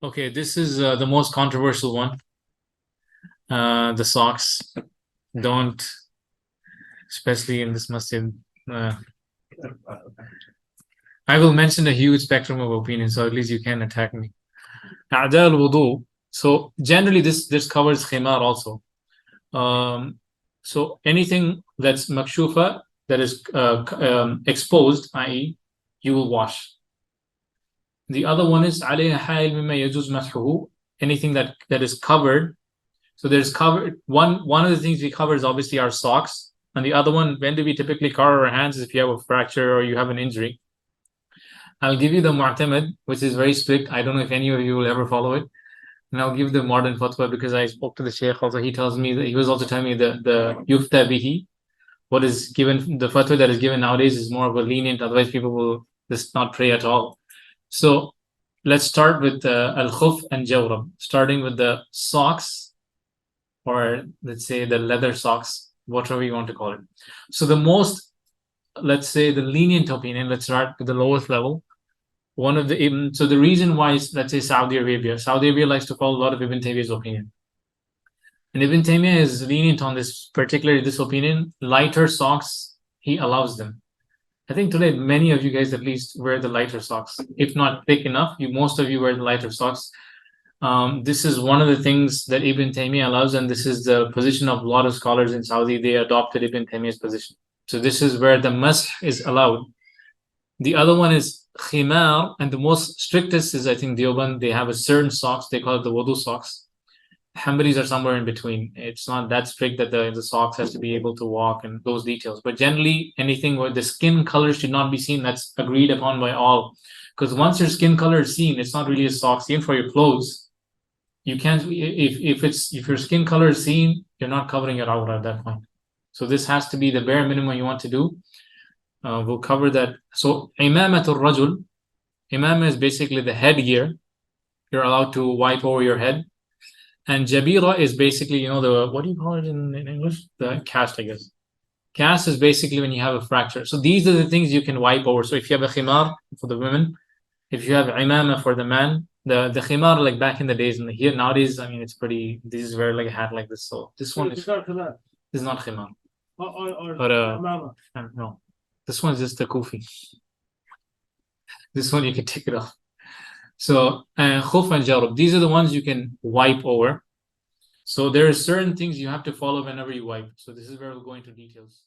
Okay, this is the most controversial one. The socks. Don't, especially in this masjid. Uh, I will mention a huge spectrum of opinions, so at least you can attack me. A'da al-wudu. So generally, this covers khimar also. So anything that's makshufa, that is exposed, i.e., you will wash. The other one is alayha ha'il mimma yajuz mashuhu. Anything that is covered. So there's covered one of the things we cover is obviously our socks, and the other one, when do we typically cover our hands, is if you have a fracture or you have an injury. I'll give you the mu'tamad, which is very strict. I don't know if any of you will ever follow it. And I'll give the modern fatwa because I spoke to the sheikh also. He tells me that he was also telling me the yufta bihi, what is given, the fatwa that is given nowadays is more of a lenient. Otherwise, people will just not pray at all. So let's start with al khuf and jawrab, starting with the socks, or let's say the leather socks, whatever you want to call it. So the most, let's say the lenient opinion, let's start with the lowest level. One of the, so the reason why is, let's say Saudi Arabia likes to follow a lot of Ibn Taymiyyah's opinion. And Ibn Taymiyyah is lenient on this, particularly this opinion. Lighter socks, he allows them. I think today many of you guys at least wear the lighter socks. If not thick enough, most of you wear the lighter socks. This is one of the things that Ibn Taymiyyah allows, and this is the position of a lot of scholars in Saudi. They adopted Ibn Taymiyyah's position. So this is where the mash is allowed. The other one is khimar, and the most strictest is, I think, Deoband. They have a certain socks, they call it the wudu socks. Hanbalis are somewhere in between. It's not that strict that the socks has to be able to walk and those details. But generally, anything where the skin color should not be seen, that's agreed upon by all. Because once your skin color is seen, it's not really a socks. Even for your clothes, you can't, if your skin color is seen, you're not covering your awra at that point. So this has to be the bare minimum you want to do. We'll cover that. So imamatul rajul, imam is basically the headgear. You're allowed to wipe over your head. And jabira is basically, the, what do you call it in English? The cast, I guess. Cast is basically when you have a fracture. So these are the things you can wipe over. So if you have a khimar for the women, if you have imama for the man, the khimar, like back in the days, and here nowadays, I mean, it's pretty, this is wear like a hat like this. So this one is not khimar. But no, this one is just the kufi. This one you can take it off. So khuf and jarab, these are the ones you can wipe over. So there are certain things you have to follow whenever you wipe. So this is where we'll go into details.